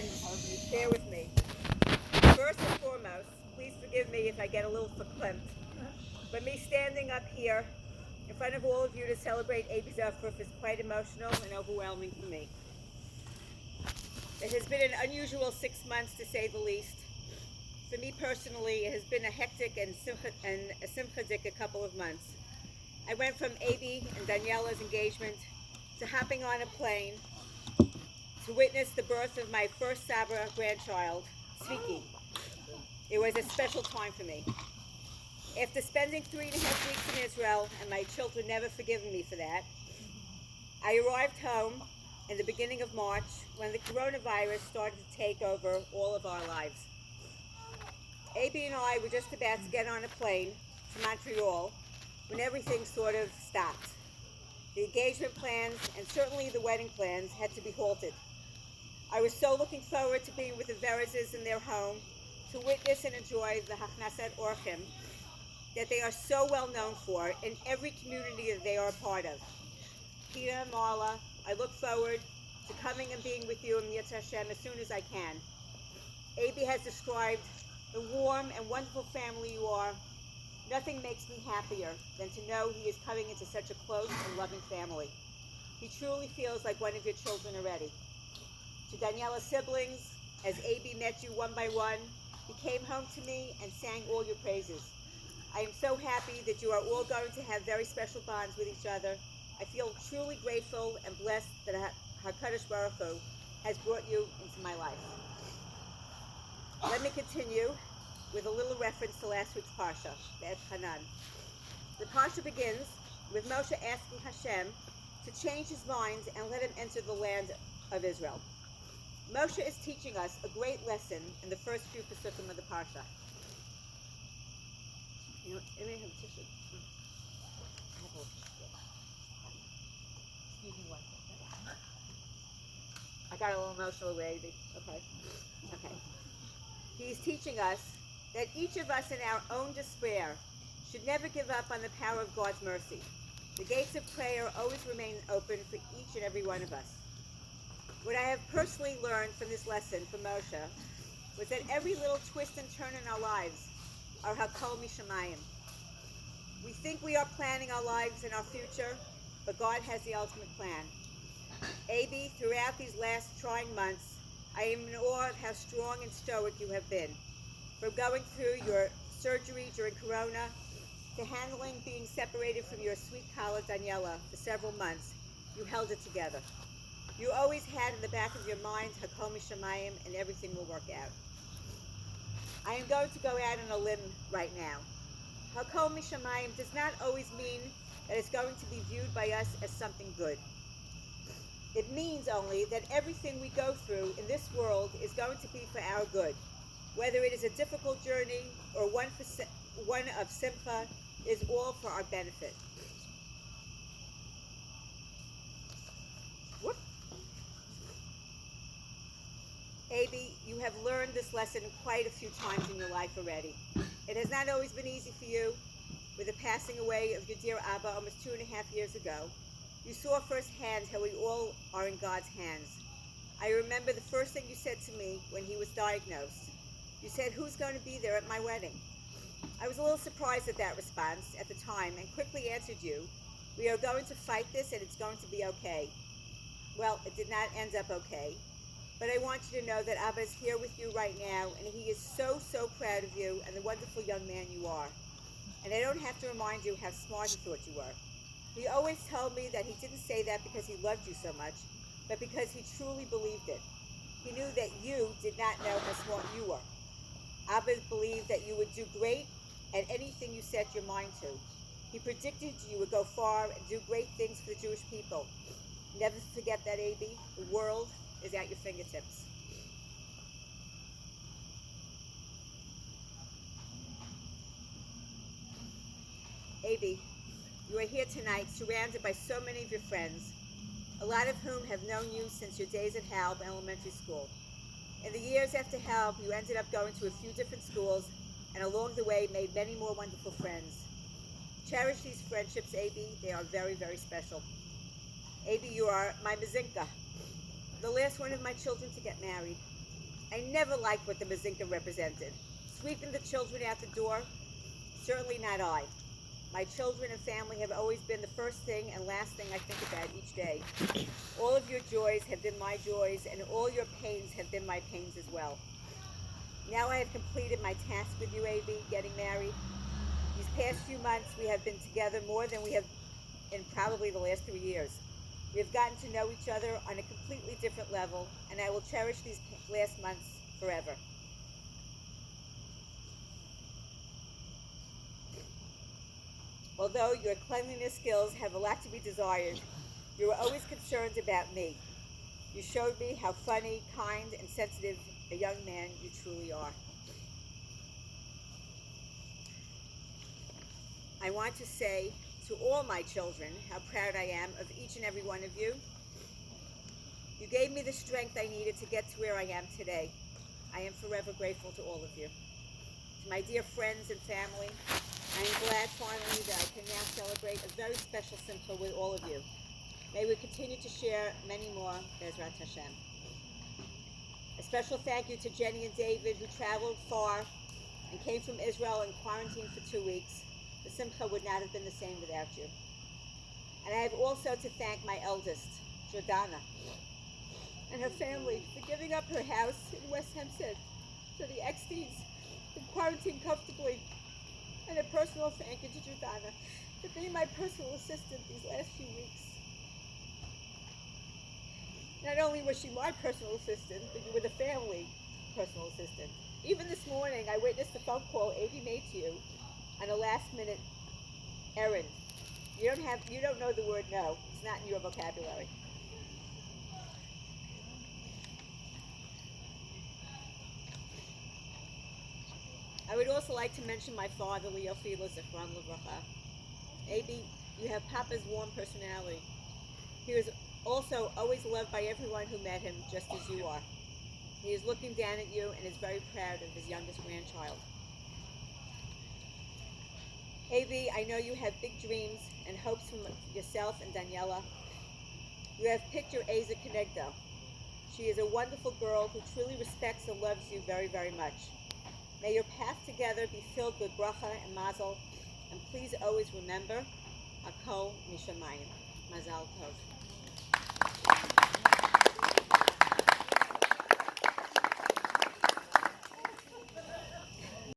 again, bear with me. First and foremost, please forgive me if I get a little verklempt. But me standing up here in front of all of you to celebrate Abie's Aufruf is quite emotional and overwhelming for me. It has been an unusual 6 months, to say the least. For me personally, it has been a hectic and a simchadik a couple of months. I went from Abie and Daniela's engagement to hopping on a plane to witness the birth of my first Sabra grandchild, Sviki. It was a special time for me. After spending 3.5 weeks in Israel, and my children never forgiven me for that, I arrived home in the beginning of March when the coronavirus started to take over all of our lives. Abie and I were just about to get on a plane to Montreal when everything sort of stopped. The engagement plans and certainly the wedding plans had to be halted. I was so looking forward to being with the Verizes in their home to witness and enjoy the Hachnasat Orchim that they are so well known for in every community that they are a part of. Pina, Marla, I look forward to coming and being with you in Yetz Hashem as soon as I can. Abie has described the warm and wonderful family you are. Nothing makes me happier than to know he is coming into such a close and loving family. He truly feels like one of your children already. To Daniela's siblings, as Abie met you one by one, he came home to me and sang all your praises. I am so happy that you are all going to have very special bonds with each other. I feel truly grateful and blessed that HaKadosh Baruch Hu has brought you into my life. Let me continue with a little reference to last week's Parsha, Be'et Hanan. The Parsha begins with Moshe asking Hashem to change his mind and let him enter the land of Israel. Moshe is teaching us a great lesson in the first few Pesukim of the Parsha. You know, it may have a tissue. Excuse me one second. I got a little emotional already. Okay. He's teaching us that each of us in our own despair should never give up on the power of God's mercy. The gates of prayer always remain open for each and every one of us. What I have personally learned from this lesson from Moshe was that every little twist and turn in our lives are Hakol Mishamayim. We think we are planning our lives and our future, but God has the ultimate plan. Abie, throughout these last trying months, I am in awe of how strong and stoic you have been. From going through your surgery during Corona to handling being separated from your sweet Kala Daniela for several months, you held it together. You always had in the back of your mind Hakol Mishamayim and everything will work out. I am going to go out on a limb right now. Hakol Mishamayim does not always mean that it's going to be viewed by us as something good. It means only that everything we go through in this world is going to be for our good. Whether it is a difficult journey or one of simcha, is all for our benefit. Whoop. Abie, you have learned this lesson quite a few times in your life already. It has not always been easy for you. With the passing away of your dear Abba almost 2.5 years ago, you saw firsthand how we all are in God's hands. I remember the first thing you said to me when he was diagnosed. You said, "Who's going to be there at my wedding?" I was a little surprised at that response at the time and quickly answered you, "We are going to fight this and it's going to be okay." Well, it did not end up okay. But I want you to know that Abba is here with you right now, and he is so, so proud of you and the wonderful young man you are. And I don't have to remind you how smart he thought you were. He always told me that he didn't say that because he loved you so much, but because he truly believed it. He knew that you did not know how smart you were. Abba believed that you would do great at anything you set your mind to. He predicted you would go far and do great things for the Jewish people. Never forget that, Abie. The world is at your fingertips. Abie, you are here tonight surrounded by so many of your friends, a lot of whom have known you since your days at Halb Elementary School. In the years after Halb, you ended up going to a few different schools and along the way made many more wonderful friends. Cherish these friendships, Abie. They are very, very special. Abie, you are my Mazinka, the last one of my children to get married. I never liked what the Mazinka represented. Sweeping the children out the door? Certainly not I. My children and family have always been the first thing and last thing I think about each day. All of your joys have been my joys, and all your pains have been my pains as well. Now I have completed my task with you, AB, getting married. These past few months, we have been together more than we have in probably the last 3 years. We have gotten to know each other on a completely different level, and I will cherish these last months forever. Although your cleanliness skills have a lot to be desired, you were always concerned about me. You showed me how funny, kind, and sensitive a young man you truly are. I want to say to all my children how proud I am of each and every one of you. You gave me the strength I needed to get to where I am today. I am forever grateful to all of you. To my dear friends and family, I am glad finally that I can now celebrate a very special Simcha with all of you. May we continue to share many more, Bezrat Hashem. A special thank you to Jenny and David, who traveled far and came from Israel and quarantined for 2 weeks. The Simcha would not have been the same without you. And I have also to thank my eldest, Jordana, and her family for giving up her house in West Hempstead so the Ecksteins can quarantine comfortably. And a personal thank you to Jordana for being my personal assistant these last few weeks. Not only was she my personal assistant, but you were the family personal assistant. Even this morning, I witnessed a phone call Amy made to you on a last-minute errand. You don't know the word no. It's not in your vocabulary. I would also like to mention my father, Leo Fila, Zichron Livracha. Maybe you have Papa's warm personality. He was also always loved by everyone who met him, just as you are. He is looking down at you and is very proud of his youngest grandchild. Avi, I know you have big dreams and hopes from yourself and Daniela. You have picked your Asa Konegdo. She is a wonderful girl who truly respects and loves you very, very much. May your path together be filled with bracha and mazel, and please always remember, Hakol Mishamayim. Mazal Tov.